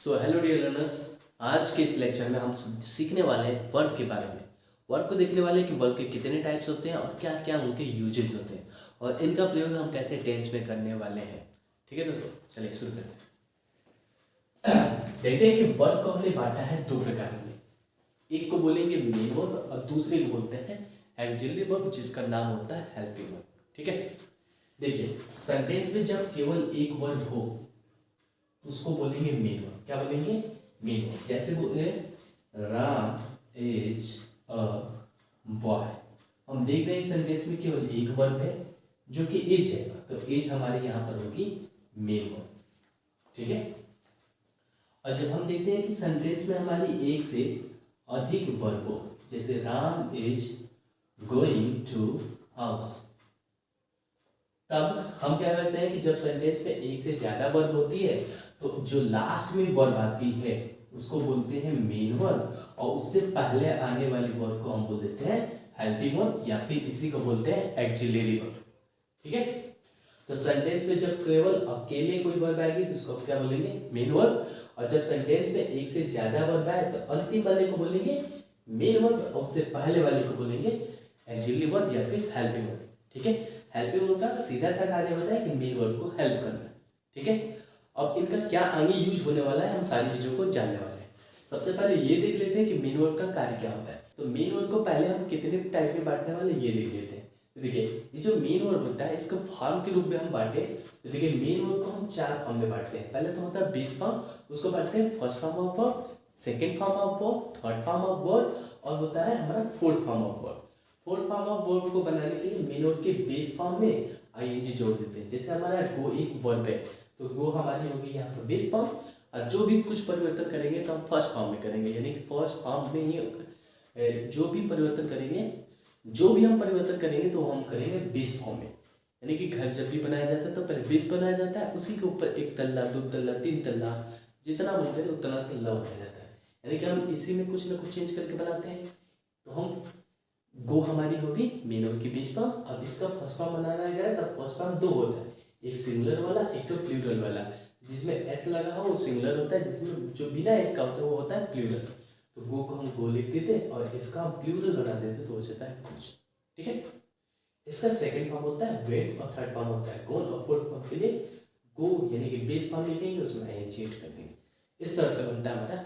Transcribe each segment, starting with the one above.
So hello dear learners, आज के इस लेक्चर में हम सीखने वाले हैं वर्ब के बारे में। वर्ब को देखने वाले हैं कि वर्ब के कितने टाइप्स होते हैं और क्या क्या उनके यूजेस होते हैं और इनका प्रयोग हम कैसे टेंस में करने वाले हैं। ठीक है दोस्तों, चलिए शुरू करते हैं। देखते हैं कि वर्ब को हमने बांटा है दो प्रकार में। एक को बोलेंगे मेन वर्ब और दूसरे को बोलते हैं ऑक्सिलरी वर्ब, जिसका नाम होता है हेल्पिंग वर्ब। ठीक है, देखिए सेंटेंस में जब केवल एक वर्ब हो तो उसको बोलेंगे मेन वर्ब। क्या बोलेंगे? Main verb. जैसे बोले राम इज अ बॉय, हम देख रहे हैं सेंटेंस में केवल एक वर्ब है जो कि इज है, तो इज हमारे यहाँ पर होगी मेन वर्ब। ठीक है, और जब हम देखते हैं कि सेंटेंस में हमारी एक से अधिक वर्ब हो, जैसे Ram is going to house, तब हम क्या करते हैं कि जब सेंटेंस में एक से ज्यादा वर्ब होती है तो जो लास्ट में वर्ब आती है उसको बोलते हैं मेन वर्ब, और उससे पहले आने वाली वर्ब को हम बोल देते हैं हेल्पिंग वर्ब या फिर इसी को बोलते हैं ऑक्सिलरी वर्ब। ठीक है, तो सेंटेंस में जब केवल अकेले कोई वर्ब आएगी तो उसको क्या बोलेंगे? मेन वर्ब, और जब सेंटेंस में एक से ज्यादा वर्ब आए तो अंतिम वाले को बोलेंगे मेन वर्ब और उससे पहले वाले को बोलेंगे ऑक्सिलरी वर्ब या फिर हेल्पिंग वर्ब। ठीक है, हेल्पिंग वर्ब का सीधा सा कार्य होता है कि मेन वर्ब को हेल्प करना। ठीक है, अब इनका क्या आगे यूज होने वाला है, हम सारी चीजों को जानने वाले हैं। सबसे पहले ये देख लेते हैं कि मेन वर्ब का कार्य क्या होता है। तो मेन वर्ब को पहले हम कितने टाइप में बांटने वाले ये देख लेते हैं। देखिए ये जो मेन वर्ब होता है इसको फॉर्म के रूप में हम बांटे, तो देखिए मेन वर्ब को हम चार फॉर्म में बांटते हैं। पहले तो होता है बेस फॉर्म, उसको बांटते हैं first form of verb, second form of verb, third form of verb और होता है हमारा fourth form of verb. Fourth form of verb को बनाने के लिए मेन वर्ब के बेस फॉर्म में आईएनजी जोड़ देते हैं। जैसे हमारा गो एक वर्ब है तो गो हमारी होगी यहाँ पर बेस फॉर्म, और जो भी कुछ परिवर्तन करेंगे तो हम फर्स्ट फॉर्म में करेंगे, यानी कि फर्स्ट फॉर्म में ही जो भी परिवर्तन करेंगे, जो भी हम परिवर्तन करेंगे तो हम करेंगे बेस फॉर्म में। यानी कि घर जब भी बनाया जाता है तो पहले बेस बनाया जाता है, उसी के ऊपर एक तल्ला, दो तल्ला, तीन तल्ला, जितना मन करे उतना तल्ला बनाया जाता है। यानी कि हम इसी में कुछ ना कुछ चेंज करके बनाते हैं। तो हम गो हमारी होगी मेन वर्ब की बेस फॉर्म। अब इसका फर्स्ट फॉर्म बनाना है तो फर्स्ट फॉर्म दो होता है, एक सिंगुलर वाला एक तो प्लूरल वाला। जिसमें एस लगा हो वो सिंगुलर होता है, जिसमें जो बिना एस का होता है वो होता है प्लूरल। तो गो को हम गो लिख देते और इसका हम प्लूरल बना देते तो हो जाता है कुछ। ठीक है, इसका सेकंड फॉर्म होता है वेट और थर्ड फॉर्म होता है गोन, और फोर्थ फॉर्म के लिए गो यानी कि बेस फॉर्म लिखेंगे उसमें आईएनजी ऐड कर देंगे। इस तरह से बनता है हमारा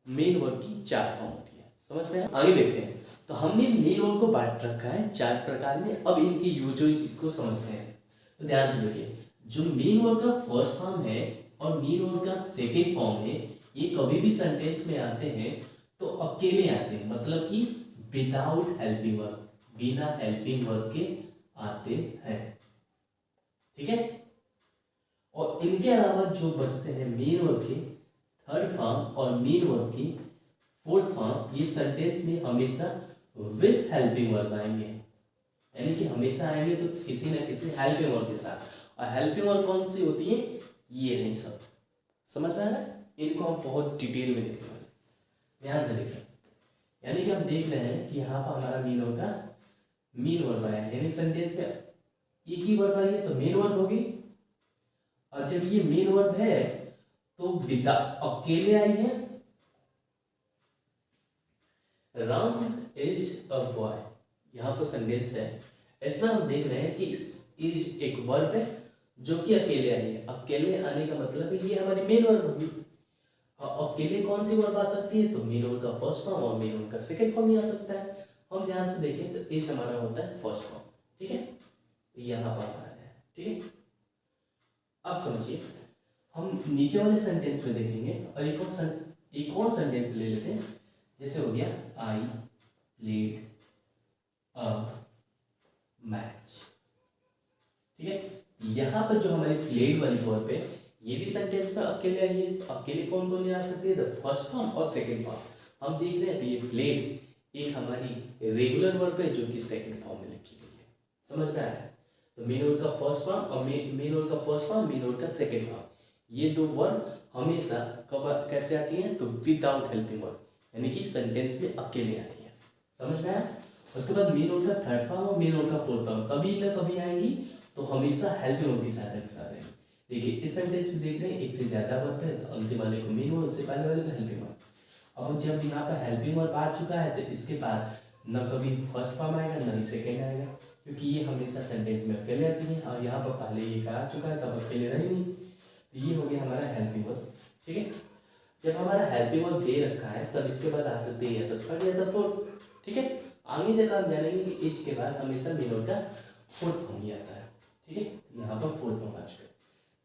मेन वर्ब की चार फॉर्म होती है। समझ में आगे देखते हैं। तो हमने मेन वर्ब को बांट रखा है चार प्रकार में। अब इनकी यूजेज को समझते हैं। तो ध्यान से देखिए, जो मेन वर्ब का फर्स्ट फॉर्म है और मेन वर्ब का सेकेंड फॉर्म है, ये कभी भी सेंटेंस में आते हैं तो अकेले आते हैं, मतलब कि विदाउट हेल्पिंग वर्ब, बिना हेल्पिंग वर्ब के आते हैं। ठीक है, और इनके अलावा जो बचते हैं मेन वर्ब के थर्ड फॉर्म और मेन वर्ब की फोर्थ फॉर्म, ये सेंटेंस में हमेशा विथ हेल्पिंग वर्ब आएंगे, यानी कि हमेशा आएंगे तो किसी न किसी हेल्पिंग वर्ब के साथ। और हेल्पिंग वर्ब कौन सी होती है? ये है सब। समझ में आ रहा है? इनको हम बहुत डिटेल में देखने वाले, ध्यान से देखें। यानी कि हम देख रहे हैं कि यहाँ पर हमारा मेन वर्ब का मेन वर्ब आया है, यानी सेंटेंस में एक ही वर्ब आई है तो मेन वर्ब होगी। और जब ये मेन वर्ब है तो विदा अकेले आई है, राम इज अ बॉय, यहाँ पर सेंटेंस है। इसमें हम देख रहे हैं कि इज एक वर्ब है जो कि अकेले आई है। अकेले आने का मतलब है ये हमारी मेन वर्ब होगी। और अकेले कौन सी वर्ब आ सकती है? तो मेन वर्ब का फर्स्ट फॉर्म और मेन वर्ब का सेकंड फॉर्म ही आ सकता है। हम ध्यान से देखें तो इज हमारा होता है फर्स्ट फॉर्म। ठीक है, तो यहाँ पर हमारा है। ठीक है, अब समझिए हम नीचे वाले सेंटेंस में देखेंगे और एक और सेंटेंस ले लेते हैं। जैसे हो गया आई प्लेड अ मैच। ठीक है, यहाँ पर जो हमारी प्लेड वाली वर्ब है ये भी सेंटेंस में अकेले आई है। तो अकेले कौन कौन आ सकती है? द फर्स्ट फॉर्म और सेकंड फॉर्म। हम देख रहे हैं तो ये प्लेड एक हमारी रेगुलर वर्ब है जो कि सेकंड फॉर्म में लिखी गई है। समझ में आ रहा है? तो मेन वर्ब का फर्स्ट फॉर्म और मेन वर्ब का फर्स्ट फॉर्म, मेन वर्ब का सेकंड फॉर्म, ये दो वर्ब हमेशा कब कैसे आती हैं? तो विदाउट हेल्पिंग वर्ब, यानी कि सेंटेंस में अकेले आती है। समझ में आया? उसके बाद मेन वर्ब का थर्ड फॉर्म और मेन वर्ब का फोर्थ फॉर्म कभी ना कभी आएंगी तो हमेशा हेल्पिंग वर्ब की सहायता के साथ आएंगी। देखिए इस सेंटेंस में देख रहे हैं एक से ज़्यादा वर्ब है, तो अंतिम वाले को मेन वर्ब, उससे पहले वाले को हेल्पिंग वर्ब। अब जब यहाँ पर हेल्पिंग वर्ब आ चुका है तो इसके बाद न कभी फर्स्ट फॉर्म आएगा न ही सेकेंड आएगा, क्योंकि ये हमेशा सेंटेंस में अकेले आती है और यहाँ पर पहले ये करा चुका है तो अब अकेले रही नहीं। तो ये हो गया हमारा हेल्पिंग वर्ब। ठीक है, जब हमारा हेल्पिंग वर्ब दे रखा है तब इसके बाद आ सकते हैं या तो थर्ड या तो फोर्थ। ठीक है, आगे जगह हम जानेंगे कि इज के बाद हमेशा मेन वर्ब का फोर्थ फॉर्म ही आता है। ठीक है, यहाँ पर फोर्थ फॉर्म आ चुका है।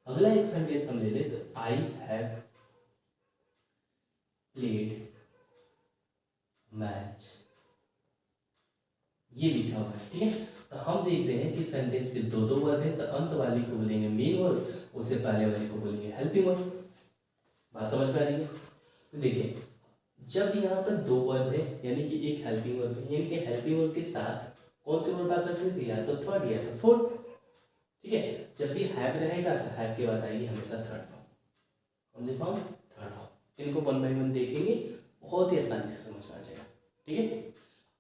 अगला एक सेंटेंस हम ले ले तो आई हैव प्लेड मैच, ये लिखा हुआ है। ठीक है, तो हम देख रहे हैं कि सेंटेंस के दो वर्ब है, तो अंत वाली को बोलेंगे मेन वर्ब, उससे पहले वाले को बोलेंगे हेल्पिंग वर्ब। बात समझ में आ रही है? तो देखिए जब यहाँ पर दो वर्ब है यानी कि एक हेल्पिंग वर्ब है, यानी कि हेल्पिंग वर्ब के साथ कौन से वर्ब आ सकते थे, या तो थर्ड या तो फोर्थ। ठीक है, जब भी हैव रहेगा तो हैव के बाद आएगी हमेशा थर्ड फॉर्म। कौन सी फॉर्म? Third form. इनको वन बाई वन देखेंगे, बहुत ही आसानी से समझ में आ जाएगा। ठीक है,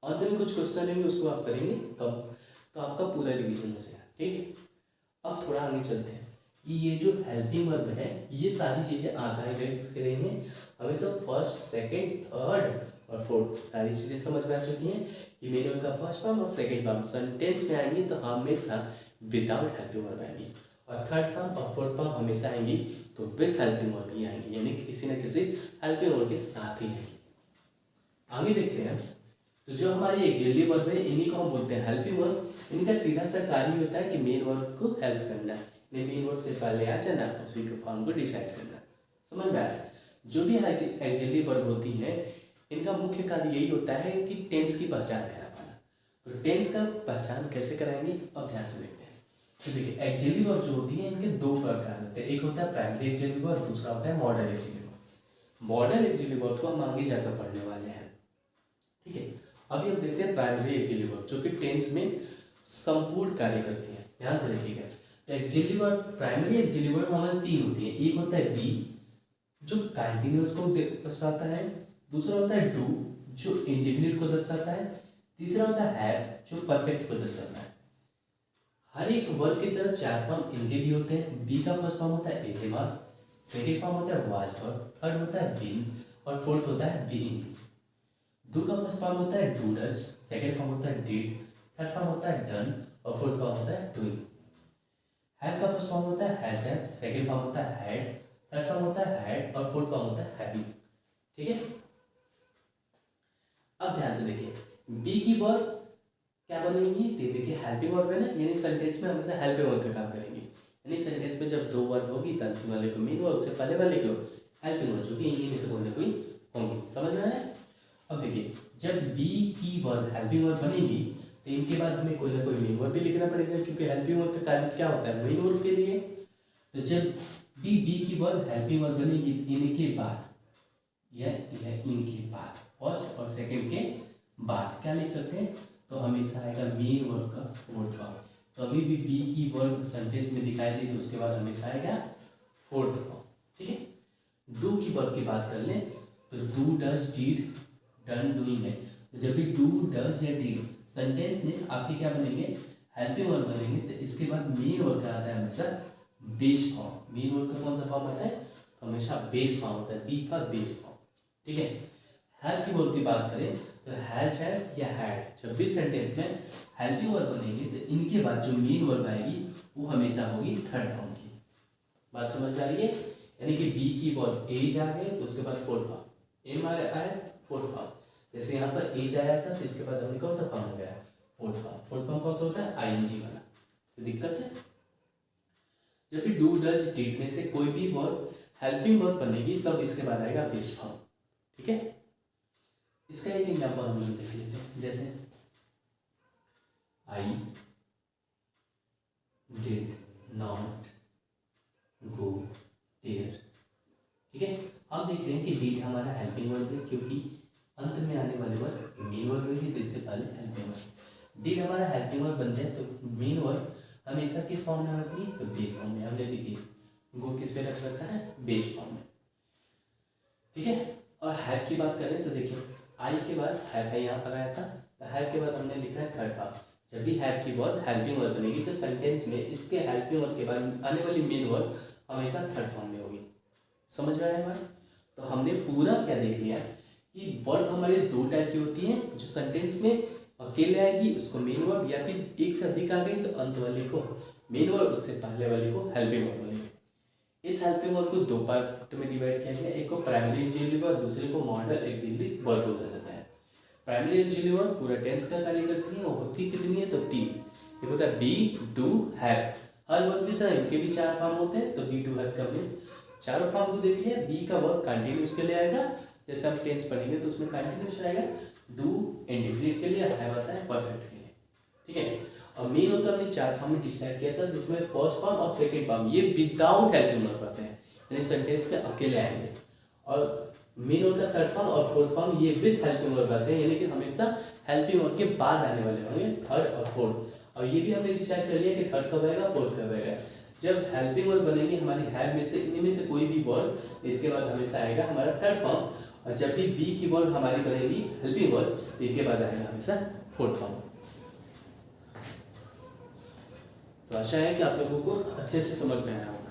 अंत में कुछ क्वेश्चन होंगे उसको आप करेंगे कब, तो आपका पूरा रिवीजन हो जाएगा। ठीक है, अब थोड़ा आगे चलते हैं कि ये जो हेल्पिंग वर्ब है ये सारी चीज़ें आगे करेंगे। हमें तो फर्स्ट सेकंड थर्ड और फोर्थ सारी चीज़ें समझ में आ चुकी हैं कि मेन वर्ब का फर्स्ट फॉर्म और सेकंड फॉर्म सेंटेंस में आएंगी तो हमेशा विदाउट हेल्पिंग वर्ब आएंगी, और थर्ड फॉर्म और फोर्थ फॉर्म हमेशा आएंगी तो विथ हेल्पिंग वर्ब ही आएंगी, यानी किसी न किसी हेल्पिंग वर्ब के साथ ही आएंगी। आगे देखते हैं, तो जो हमारी एक्सिलरी वर्ब है इन्हीं को हम बोलते हैं हेल्पिंग वर्ब। इनका सीधा सा कार्य होता है कि मेन वर्ब को हेल्प करना, मेन वर्ब से पहले आ जाना, उसी के फॉर्म को डिसाइड करना। समझ में आ रहा है? जो भी एक्सिलरी वर्ब होती है इनका मुख्य कार्य यही होता है कि टेंस की पहचान करा पाना। तो टेंस का पहचान कैसे कराएंगे, अब ध्यान से देखते हैं। तो देखिए एक्सिलरी वर्ब जो होती है इनके दो प्रकार होते हैं, एक होता है प्राइमरी एक्सिलरी वर्ब, दूसरा होता है model axillary verb. Model axillary verb को हम आगे जाकर पढ़ने वाले हैं। ठीक है, अभी हम देखते हैं प्राइमरी एक्सिलरी वर्ब जो कि टेंस में संपूर्ण कार्य करती है। ध्यान से देखिएगा, तो axillary verb primary axillary verb हमारे तीन होती है। एक होता है बी जो कंटिन्यूअस को दर्शाता है, दूसरा होता है डू जो इंडेफिनिट को दर्शाता है, तीसरा होता है हैव जो परफेक्ट को दर्शाता है। हर एक वर्ब की तरह चार फॉर्म इनके भी होते हैं। बी का फर्स्ट फॉर्म होता है एज, सेकेंड फॉर्म होता है वाज वर्ब, थर्ड होता है बीन और फोर्थ होता है बीइंग। डू का फर्स्ट फॉर्म होता है डू डज, सेकेंड फॉर्म होता है डिड, थर्ड फॉर्म होता है डन और फोर्थ फॉर्म होता है डूइंग। हैव का फर्स्ट फॉर्म होता है हैज हैव, सेकेंड फॉर्म होता है हैड, थर्ड फॉर्म होता है हैड और फोर्थ फॉर्म होता है हैविंग। ठीक है, अब ध्यान से देखिए बी की वर्ब क्या बनेगी, देखिए हेल्पिंग वर्ब है ना, यानी सेंटेंस में हमेशा हेल्पिंग वर्ब का काम करेंगे। यानी सेंटेंस में जब दो वर्ब होगी तो अंतिम वाले को मेन वर्ब, उससे पहले वाले को हेल्पिंग वर्ब, जो कि इन्हीं में से कोई ना कोई होंगी। समझ में आया? अब देखिए जब बी की वर्ब हेल्पिंग वर्ब बनेगी तो इनके बाद हमें कोई ना कोई मेन वर्ब भी लिखना पड़ेगा, क्योंकि हेल्पिंग वर्ब का कार्य क्या होता है, मेन वर्ब के लिए। तो जब बी की वर्ब हेल्पिंग वर्ब बनेगी इनके बाद या इनके बाद फर्स्ट और सेकंड के बाद क्या लिख सकते हैं, तो हमेशा आएगा मेन वर्ब का फोर्थ फॉर्म। तो अभी भी बी की वर्ब सेंटेंस में दिखाई दी तो उसके बाद हमेशा आएगा फोर्थ फॉर्म। ठीक है, डू की वर्ब की बात कर लें तो do does did done doing है। तो जब भी डू डज या डिड सेंटेंस में आपके क्या बनेंगे, हेल्पिंग वर्ब बनेंगे, तो इसके बाद मेन वर्ब का आता है हमेशा बेस फॉर्म। मेन वर्ब का कौन सा फॉर्म आता है, तो हमेशा बेस फॉर्म होता है, बी का बेस फॉर्म। ठीक है, हैव की वर्ब की बात करें तो हैज हैव या हैड, जब भी सेंटेंस में हेल्पिंग वर्ब बनेंगे तो इनके बाद जो मेन वर्ब आएगी वो हमेशा होगी थर्ड फॉर्म की। बात समझ में आ रही है? यानी कि बी की वर्ब एज आ गए तो उसके बाद फोर्थ फॉर्म, एम आए फोर्थ फॉर्म। जैसे यहाँ पर एज आया था तो इसके बाद हमने कौन सा फॉर्म हो गया, फोर्थ फॉर्म। फोर्थ फॉर्म कौन सा होता है, आईएनजी वाला। तो दिक्कत है, जब भी डू डज डिड में से कोई भी वर्ब हेल्पिंग वर्ब बनेगी तब इसके बाद आएगा बेस फॉर्म। ठीक है, इसका एक एग्जाम्पल हम लोग देख लेते हैं, जैसे I did not go there. ठीक है, हम देखते हैं कि डिड हमारा हेल्पिंग वर्ब है, क्योंकि अंत में आने वाले वर्ब मेन वर्ब होगी तो इससे पहले हेल्पिंग वर्ब। डिड हमारा हेल्पिंग वर्ब बन जाए तो मेन वर्ब हमेशा किस फॉर्म में होती है, तो बेस फॉर्म में। हमने देखिए गो किस पे रख रखा है, बेस फॉर्म में। ठीक है, और हैव की बात करें तो देखिए आई के बाद हैव है यहाँ पर आया था, तो हैव के बाद हमने लिखा है थर्ड फॉर्म। जब भी हैव की वर्ब हेल्पिंग वर्ब बनेगी तो सेंटेंस में इसके हेल्पिंग वर्ब के बाद आने वाली मेन वर्ब हमेशा थर्ड फॉर्म में होगी। समझ में आया हमारे? तो हमने पूरा क्या देख लिया कि वर्ब हमारे दो टाइप की होती हैं, जो सेंटेंस में अकेले आएगी उसको मेन वर्ब, या फिर एक से अधिक आ गई तो अंत वाले को मेन वर्ब, उससे पहले वाले को हेल्पिंग वर्ब बोलेंगे। इस हेल्पिंग वर्ब को दो पार्ट में डिवाइड किया गया, एक को प्राइमरी ऑक्सिलरी वर्ब, दूसरे को मॉडल ऑक्सिलरी वर्ब बोला जाता है। प्राइमरी ऑक्सिलरी वर्ब पूरा टेंस का कार्य करती है और होती कितनी है तो तीन। एक होता है बी, डू, हैव। हर वर्ब की तरह इनके भी चार फॉर्म होते हैं, तो बी, डू, हैव का भी चारों फॉर्म को देख लिया। बी का वर्ब कंटिन्यूस के लिए आएगा, जैसे हम टेंस पढ़ेंगे तो उसमें कंटिन्यूस आएगा। डू इंडिफिनिट के लिए, हैव आता है परफेक्ट के लिए। ठीक है, और मेन होता है हमने चार फॉर्म में डिसाइड किया था, जिसमें फर्स्ट फॉर्म और सेकंड फॉर्म ये विदाउट हेल्पिंग वर्ब आते हैं, यानी सेंटेंस में अकेले आएंगे। और मेन होता है थर्ड फॉर्म और फोर्थ फॉर्म, ये विद हेल्पिंग वर्ब आते हैं, यानी कि हमेशा हेल्पिंग वर्ब के बाद आने वाले होंगे थर्ड और फोर्थ। और ये भी हमने डिसाइड कर लिया कि थर्ड कब आएगा, फोर्थ कब आएगा। जब हेल्पिंग वर्ब बनेंगे हमारी हैव में से, इनमें से कोई भी वर्ब, इसके बाद हमेशा आएगा हमारा थर्ड फॉर्म। और जब भी बी की वर्ब हमारी बनेगी हेल्पिंग वर्ब, तो इनके बाद आएगा हमेशा फोर्थ फॉर्म। तो आशा है कि आप लोगों को अच्छे से समझ में आया होगा।